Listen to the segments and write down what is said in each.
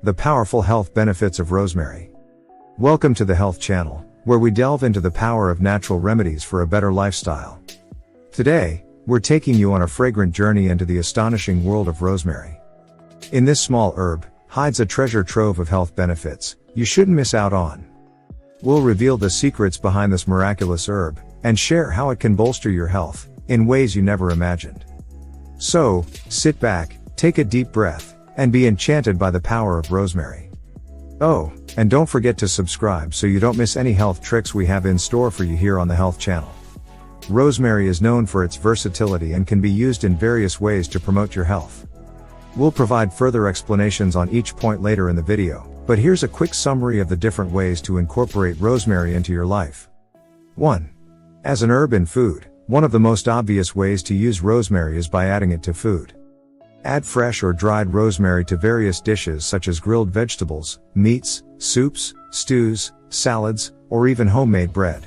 The powerful health benefits of rosemary. Welcome to the Health Channel, where we delve into the power of natural remedies for a better lifestyle. Today, we're taking you on a fragrant journey into the astonishing world of rosemary. In this small herb, hides a treasure trove of health benefits you shouldn't miss out on. We'll reveal the secrets behind this miraculous herb, and share how it can bolster your health, in ways you never imagined. So, sit back, take a deep breath, and be enchanted by the power of rosemary. Oh, and don't forget to subscribe so you don't miss any health tricks we have in store for you here on the Health Channel. Rosemary is known for its versatility and can be used in various ways to promote your health. We'll provide further explanations on each point later in the video, but here's a quick summary of the different ways to incorporate rosemary into your life. 1. As an herb in food, one of the most obvious ways to use rosemary is by adding it to food. Add fresh or dried rosemary to various dishes such as grilled vegetables, meats, soups, stews, salads, or even homemade bread.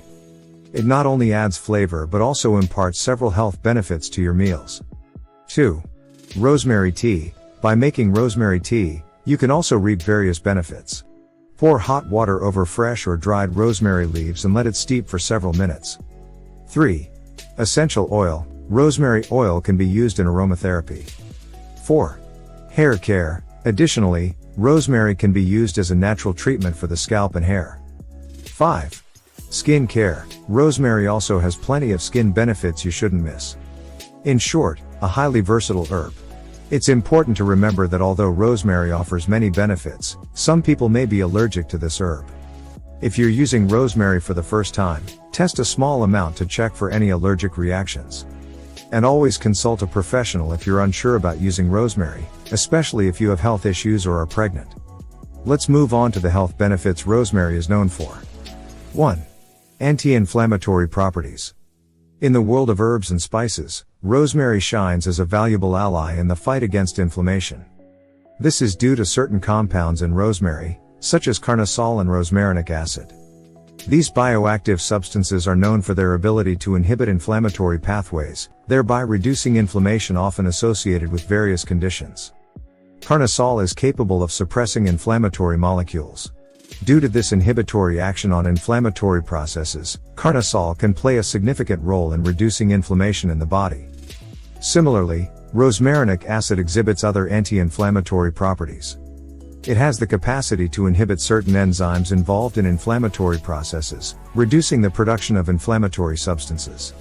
It not only adds flavor but also imparts several health benefits to your meals. 2. Rosemary tea. By making rosemary tea, you can also reap various benefits. Pour hot water over fresh or dried rosemary leaves and let it steep for several minutes. 3. Essential oil. Rosemary oil can be used in aromatherapy. 4. Hair care. Additionally, rosemary can be used as a natural treatment for the scalp and hair. 5. Skin care. Rosemary also has plenty of skin benefits you shouldn't miss. In short, a highly versatile herb. It's important to remember that although rosemary offers many benefits, some people may be allergic to this herb. If you're using rosemary for the first time, test a small amount to check for any allergic reactions. And always consult a professional if you're unsure about using rosemary, especially if you have health issues or are pregnant. Let's move on to the health benefits rosemary is known for. 1. Anti-inflammatory properties. In the world of herbs and spices, rosemary shines as a valuable ally in the fight against inflammation. This is due to certain compounds in rosemary, such as carnosol and rosmarinic acid. These bioactive substances are known for their ability to inhibit inflammatory pathways, thereby reducing inflammation often associated with various conditions. Carnosol is capable of suppressing inflammatory molecules. Due to this inhibitory action on inflammatory processes, carnosol can play a significant role in reducing inflammation in the body. Similarly, rosmarinic acid exhibits other anti-inflammatory properties. It has the capacity to inhibit certain enzymes involved in inflammatory processes, reducing the production of inflammatory substances.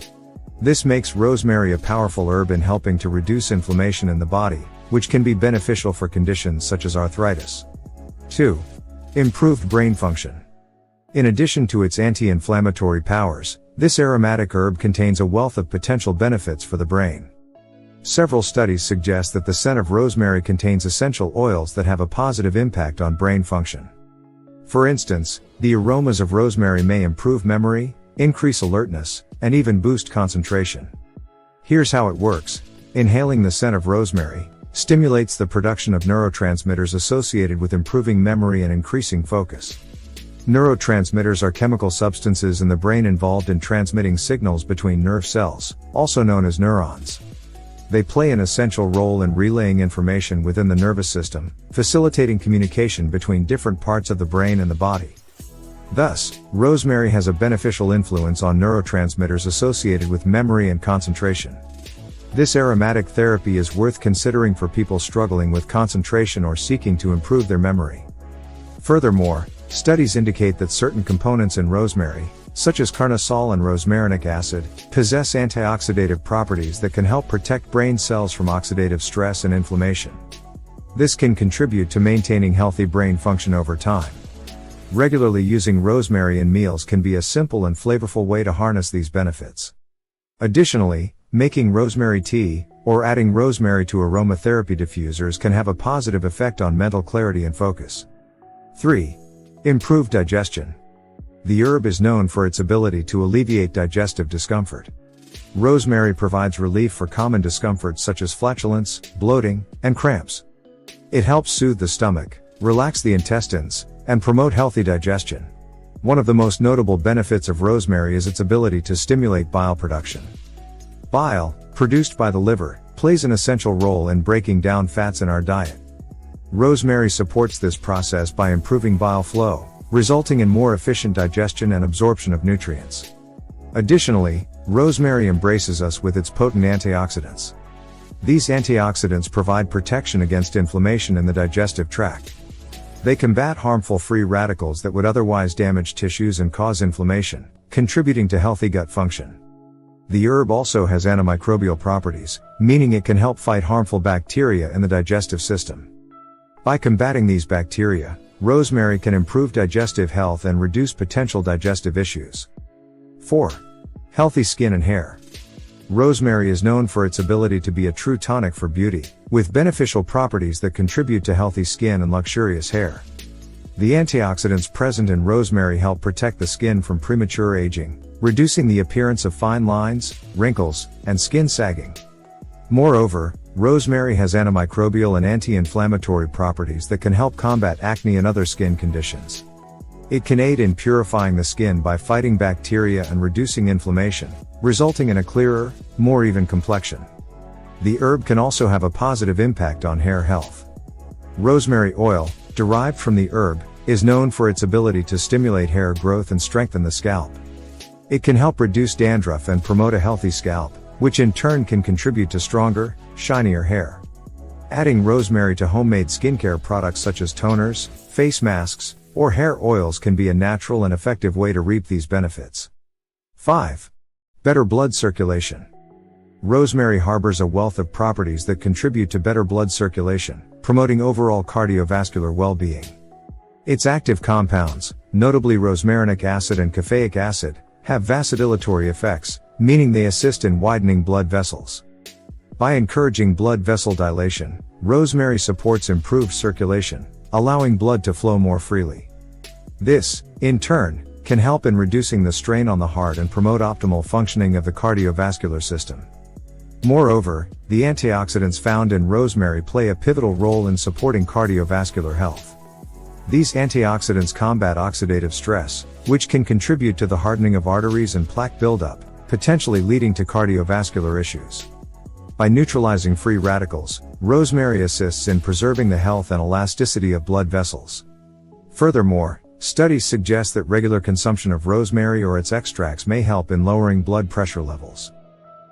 This makes rosemary a powerful herb in helping to reduce inflammation in the body, which can be beneficial for conditions such as arthritis. 2. Improved brain function. In addition to its anti-inflammatory powers, this aromatic herb contains a wealth of potential benefits for the brain. Several studies suggest that the scent of rosemary contains essential oils that have a positive impact on brain function. For instance, the aromas of rosemary may improve memory, increase alertness, and even boost concentration. Here's how it works. Inhaling the scent of rosemary stimulates the production of neurotransmitters associated with improving memory and increasing focus. Neurotransmitters are chemical substances in the brain involved in transmitting signals between nerve cells, also known as neurons. They play an essential role in relaying information within the nervous system, facilitating communication between different parts of the brain and the body. Thus, rosemary has a beneficial influence on neurotransmitters associated with memory and concentration. This aromatic therapy is worth considering for people struggling with concentration or seeking to improve their memory. Furthermore, studies indicate that certain components in rosemary, such as carnosol and rosmarinic acid, possess antioxidative properties that can help protect brain cells from oxidative stress and inflammation. This can contribute to maintaining healthy brain function over time. Regularly using rosemary in meals can be a simple and flavorful way to harness these benefits. Additionally, making rosemary tea, or adding rosemary to aromatherapy diffusers can have a positive effect on mental clarity and focus. 3. Improved digestion. The herb is known for its ability to alleviate digestive discomfort. Rosemary provides relief for common discomforts such as flatulence, bloating, and cramps. It helps soothe the stomach, relax the intestines, and promote healthy digestion. One of the most notable benefits of rosemary is its ability to stimulate bile production. Bile, produced by the liver, plays an essential role in breaking down fats in our diet. Rosemary supports this process by improving bile flow, resulting in more efficient digestion and absorption of nutrients. Additionally, rosemary embraces us with its potent antioxidants. These antioxidants provide protection against inflammation in the digestive tract. They combat harmful free radicals that would otherwise damage tissues and cause inflammation, contributing to healthy gut function. The herb also has antimicrobial properties, meaning it can help fight harmful bacteria in the digestive system. By combating these bacteria, rosemary can improve digestive health and reduce potential digestive issues. 4. Healthy skin and hair. Rosemary is known for its ability to be a true tonic for beauty, with beneficial properties that contribute to healthy skin and luxurious hair. The antioxidants present in rosemary help protect the skin from premature aging, reducing the appearance of fine lines, wrinkles, and skin sagging. Moreover, rosemary has antimicrobial and anti-inflammatory properties that can help combat acne and other skin conditions. It can aid in purifying the skin by fighting bacteria and reducing inflammation, resulting in a clearer, more even complexion. The herb can also have a positive impact on hair health. Rosemary oil, derived from the herb, is known for its ability to stimulate hair growth and strengthen the scalp. It can help reduce dandruff and promote a healthy scalp, which in turn can contribute to stronger, shinier hair. Adding rosemary to homemade skincare products such as toners, face masks, or hair oils can be a natural and effective way to reap these benefits. 5. Better blood circulation. Rosemary harbors a wealth of properties that contribute to better blood circulation, promoting overall cardiovascular well-being. Its active compounds, notably rosmarinic acid and caffeic acid, have vasodilatory effects, meaning they assist in widening blood vessels. By encouraging blood vessel dilation, rosemary supports improved circulation, allowing blood to flow more freely. This, in turn, can help in reducing the strain on the heart and promote optimal functioning of the cardiovascular system. Moreover, the antioxidants found in rosemary play a pivotal role in supporting cardiovascular health. These antioxidants combat oxidative stress, which can contribute to the hardening of arteries and plaque buildup, potentially leading to cardiovascular issues. By neutralizing free radicals, rosemary assists in preserving the health and elasticity of blood vessels. Furthermore, studies suggest that regular consumption of rosemary or its extracts may help in lowering blood pressure levels.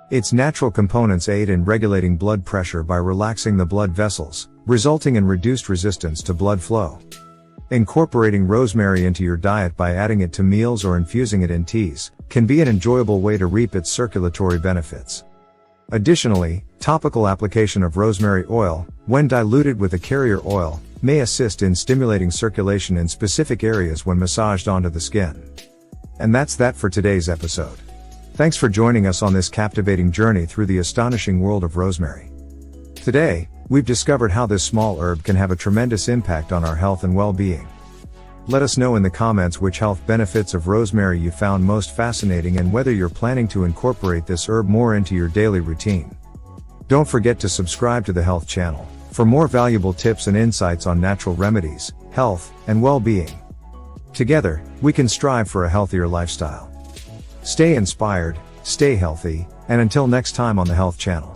Its natural components aid in regulating blood pressure by relaxing the blood vessels, resulting in reduced resistance to blood flow. Incorporating rosemary into your diet by adding it to meals or infusing it in teas can be an enjoyable way to reap its circulatory benefits. Additionally, topical application of rosemary oil, when diluted with a carrier oil, may assist in stimulating circulation in specific areas when massaged onto the skin. And that's that for today's episode. Thanks for joining us on this captivating journey through the astonishing world of rosemary. Today, we've discovered how this small herb can have a tremendous impact on our health and well-being. Let us know in the comments which health benefits of rosemary you found most fascinating and whether you're planning to incorporate this herb more into your daily routine. Don't forget to subscribe to the Health channel for more valuable tips and insights on natural remedies, health, and well-being. Together, we can strive for a healthier lifestyle. Stay inspired, stay healthy, and until next time on the Health channel.